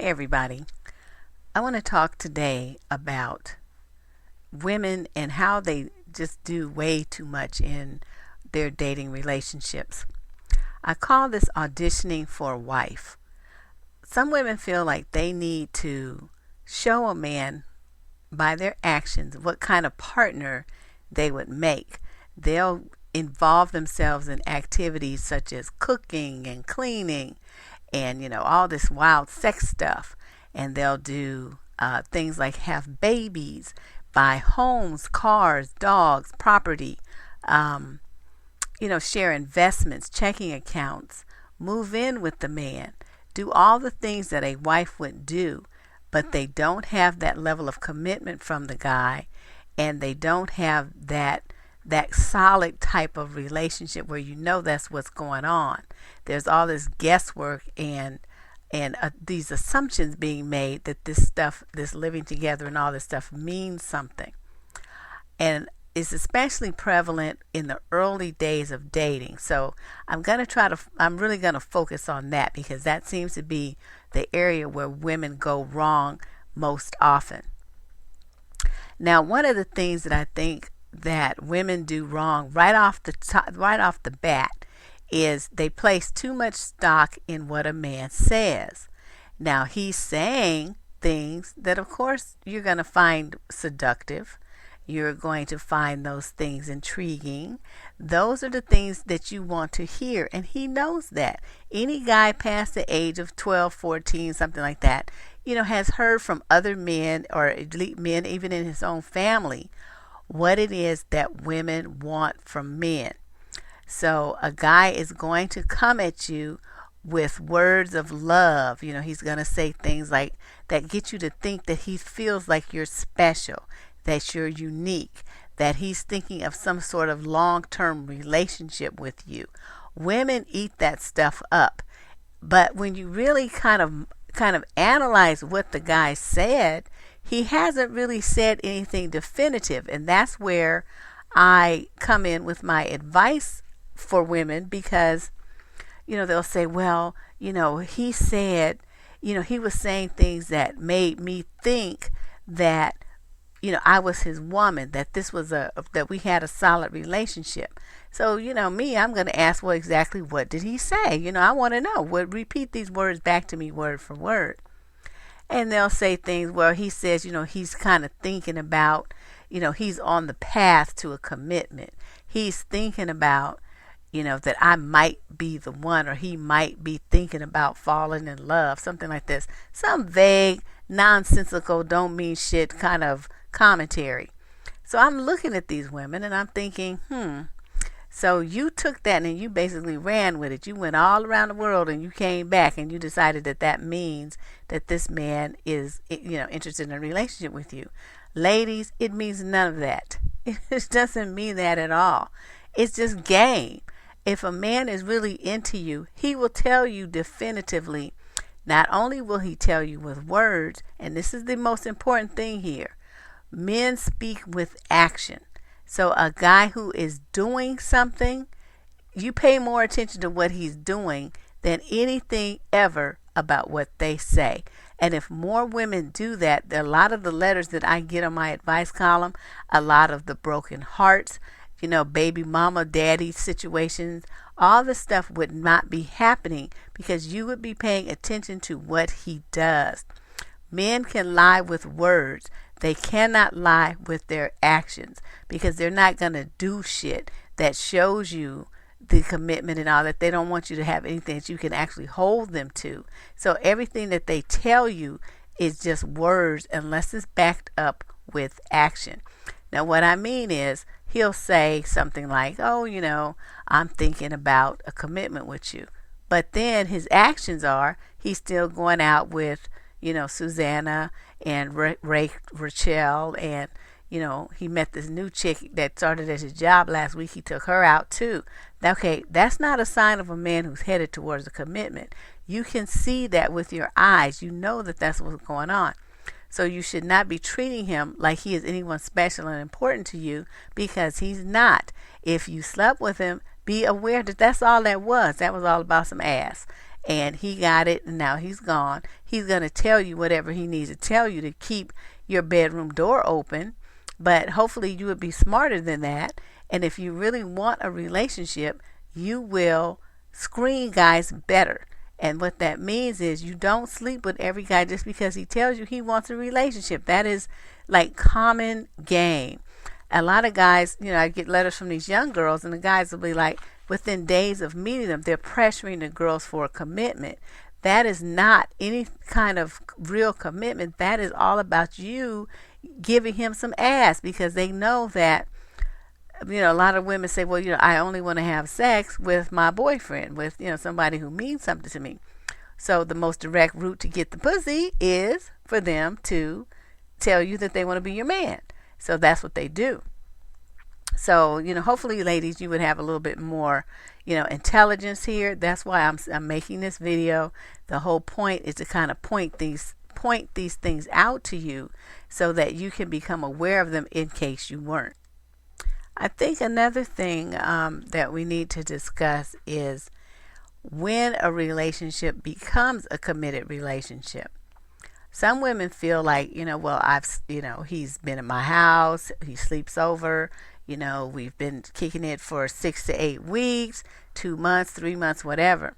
Hey everybody. I want to talk today about women and how they just do way too much in their dating relationships. I call this auditioning for a wife. Some women feel like they need to show a man by their actions what kind of partner they would make. They'll involve themselves in activities such as cooking and cleaning and all this wild sex stuff, and they'll do things like have babies, buy homes, cars, dogs, property, um, share investments, checking accounts, move in with the man, do all the things that a wife would do, but they don't have that level of commitment from the guy, and they don't have that solid type of relationship where that's what's going on. There's all this guesswork and these assumptions being made that this stuff, this living together and all this stuff means something. And it's especially prevalent in the early days of dating. So I'm really going to focus on that because that seems to be the area where women go wrong most often. Now, one of the things that I think that women do wrong right off the bat is they place too much stock in what a man says. Now, he's saying things that of course you're going to find seductive. You're going to find those things intriguing. Those are the things that you want to hear, and he knows that. Any guy past the age of 12, 14, something like that, has heard from other men or elite men, even in his own family, what it is that women want from men. So a guy is going to come at you with words of love. He's going to say things like that get you to think that he feels like you're special, that you're unique, that he's thinking of some sort of long-term relationship with you. Women eat that stuff up. But when you really kind of analyze what the guy said, he hasn't really said anything definitive, and that's where I come in with my advice for women because they'll say, well, he said, he was saying things that made me think that I was his woman, that that we had a solid relationship. So me, I'm going to ask, well, exactly what did he say? I want to know. Repeat these words back to me word for word. And they'll say things where he says, he's kind of thinking about, he's on the path to a commitment. He's thinking about, that I might be the one, or he might be thinking about falling in love, something like this. Some vague, nonsensical, don't mean shit kind of commentary. So I'm looking at these women and I'm thinking, so you took that and you basically ran with it. You went all around the world and you came back and you decided that means that this man is, interested in a relationship with you. Ladies, it means none of that. It doesn't mean that at all. It's just game. If a man is really into you, he will tell you definitively. Not only will he tell you with words, and this is the most important thing here, men speak with action. So a guy who is doing something, you pay more attention to what he's doing than anything ever about what they say. And if more women do that, a lot of the letters that I get on my advice column, a lot of the broken hearts, baby mama, daddy situations, all this stuff would not be happening because you would be paying attention to what he does. Men can lie with words. They cannot lie with their actions because they're not going to do shit that shows you the commitment and all that. They don't want you to have anything that you can actually hold them to. So everything that they tell you is just words unless it's backed up with action. Now, what I mean is he'll say something like, oh, I'm thinking about a commitment with you. But then his actions are he's still going out with, Susanna and Rachel, and, he met this new chick that started at his job last week. He took her out too. Okay, that's not a sign of a man who's headed towards a commitment. You can see that with your eyes. You know that that's what's going on. So you should not be treating him like he is anyone special and important to you because he's not. If you slept with him, be aware that that's all that was. That was all about some ass. and he got it and now he's gone. He's going to tell you whatever he needs to tell you to keep your bedroom door open, but hopefully you would be smarter than that. And if you really want a relationship, you will screen guys better. And what that means is you don't sleep with every guy just because he tells you he wants a relationship. That is like common game. A lot of guys, I get letters from these young girls, and the guys will be like, within days of meeting them, they're pressuring the girls for a commitment. That is not any kind of real commitment. That is all about you giving him some ass, because they know that, a lot of women say, well, I only want to have sex with my boyfriend, with, somebody who means something to me. So the most direct route to get the pussy is for them to tell you that they want to be your man. So that's what they do. So, hopefully, ladies, you would have a little bit more, intelligence here. That's why I'm making this video. The whole point is to kind of point these things out to you so that you can become aware of them in case you weren't. I think another thing that we need to discuss is when a relationship becomes a committed relationship. Some women feel like, he's been in my house, he sleeps over, we've been kicking it for 6 to 8 weeks, 2 months, 3 months, whatever.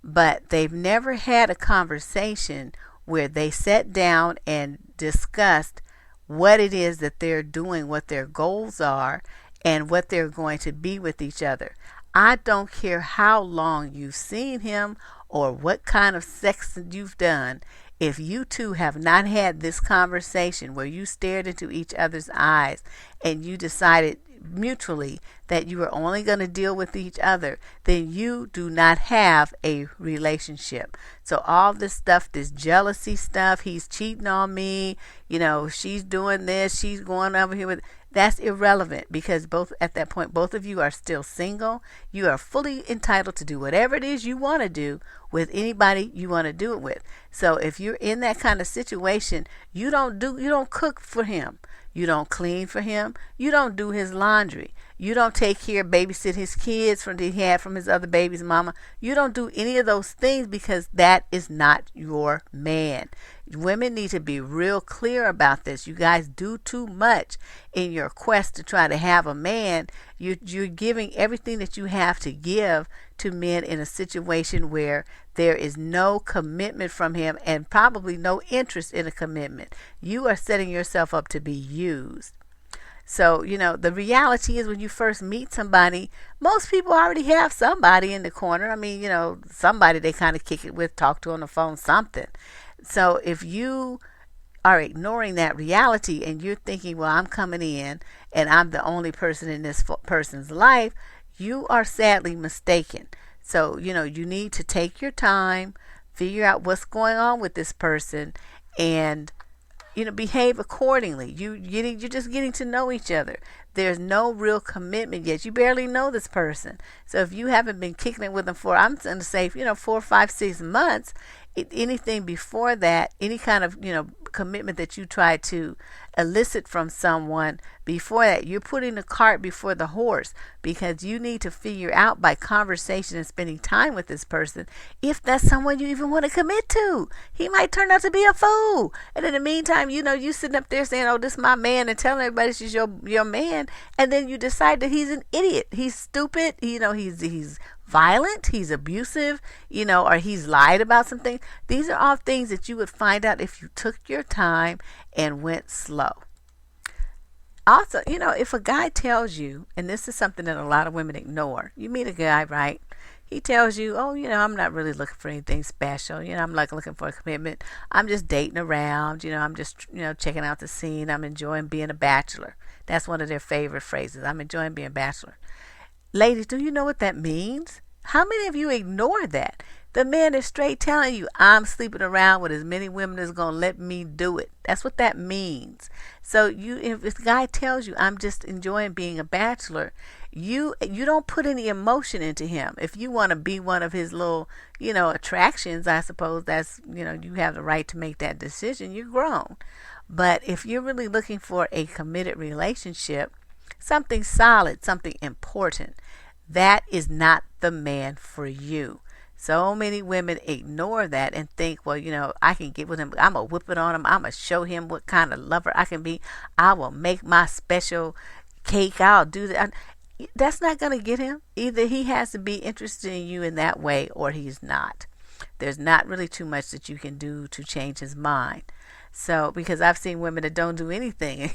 But they've never had a conversation where they sat down and discussed what it is that they're doing, what their goals are, and what they're going to be with each other. I don't care how long you've seen him or what kind of sex you've done. If you two have not had this conversation where you stared into each other's eyes and you decided mutually that you are only going to deal with each other, then you do not have a relationship. So all this stuff, this jealousy stuff, he's cheating on me, she's doing this, she's going over here with, that's irrelevant, because at that point both of you are still single. You are fully entitled to do whatever it is you want to do with anybody you want to do it with. So if you're in that kind of situation, you don't cook for him. You don't clean for him. You don't do his laundry. You don't take care, babysit his kids from he had from his other baby's mama. You don't do any of those things, because that is not your man. Women need to be real clear about this. You guys do too much in your quest to try to have a man. You're giving everything that you have to give to men in a situation where there is no commitment from him and probably no interest in a commitment. You are setting yourself up to be used. So, the reality is when you first meet somebody, most people already have somebody in the corner. I mean, somebody they kind of kick it with, talk to on the phone, something. So if you are ignoring that reality and you're thinking, well, I'm coming in and I'm the only person in this person's life, you are sadly mistaken. So, you need to take your time, figure out what's going on with this person, and behave accordingly. You're just getting to know each other. There's no real commitment yet. You barely know this person. So if you haven't been kicking it with them for, I'm going to say, 4, 5, 6 months, anything before that, any kind of, commitment that you try to elicit from someone before that, you're putting the cart before the horse, because you need to figure out by conversation and spending time with this person if that's someone you even want to commit to. He might turn out to be a fool, and in the meantime, you sitting up there saying, oh, this is my man, and telling everybody this is your man, and then you decide that he's an idiot, he's stupid, he's violent, he's abusive, or he's lied about something. These are all things that you would find out if you took your time and went slow. Also, if a guy tells you, and this is something that a lot of women ignore, you meet a guy, right? He tells you, oh, I'm not really looking for anything special. I'm like looking for a commitment. I'm just dating around. I'm just, checking out the scene. I'm enjoying being a bachelor. That's one of their favorite phrases. I'm enjoying being a bachelor. Ladies, do you know what that means? How many of you ignore that? The man is straight telling you, I'm sleeping around with as many women as going to let me do it. That's what that means. So if this guy tells you, I'm just enjoying being a bachelor, you don't put any emotion into him. If you want to be one of his little, attractions, I suppose that's, you have the right to make that decision. You're grown. But if you're really looking for a committed relationship, something solid, something important, that is not the man for you. So many women ignore that and think, well, I can get with him. I'm going to whip it on him. I'm going to show him what kind of lover I can be. I will make my special cake. I'll do that. That's not going to get him. Either he has to be interested in you in that way or he's not. There's not really too much that you can do to change his mind. So, because I've seen women that don't do anything,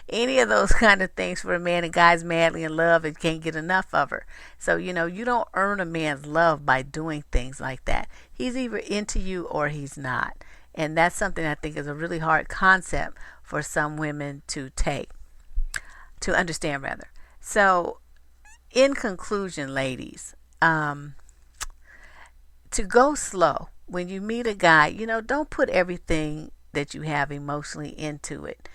any of those kind of things for a man, and guys madly in love and can't get enough of her. So, you don't earn a man's love by doing things like that. He's either into you or he's not. And that's something I think is a really hard concept for some women to understand rather. So, in conclusion, ladies, to go slow. When you meet a guy, don't put everything that you have emotionally into it.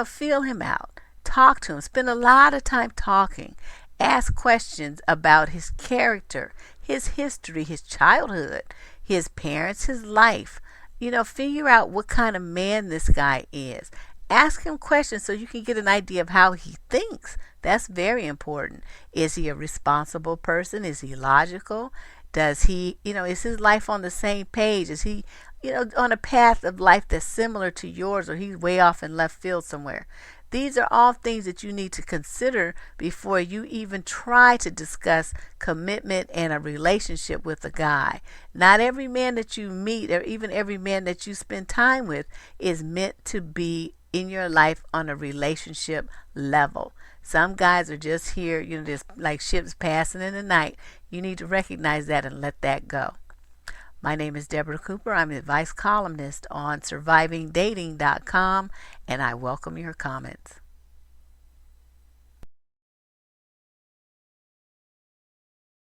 Feel him out. Talk to him. Spend a lot of time talking. Ask questions about his character, his history, his childhood, his parents, his life. Figure out what kind of man this guy is. Ask him questions so you can get an idea of how he thinks. That's very important. Is he a responsible person? Is he logical? Does he, is his life on the same page? Is he, on a path of life that's similar to yours, or he's way off in left field somewhere? These are all things that you need to consider before you even try to discuss commitment and a relationship with a guy. Not every man that you meet, or even every man that you spend time with, is meant to be in your life on a relationship level. Some guys are just here, just like ships passing in the night. You need to recognize that and let that go. My name is Deborah Cooper. I'm an advice columnist on survivingdating.com, and I welcome your comments.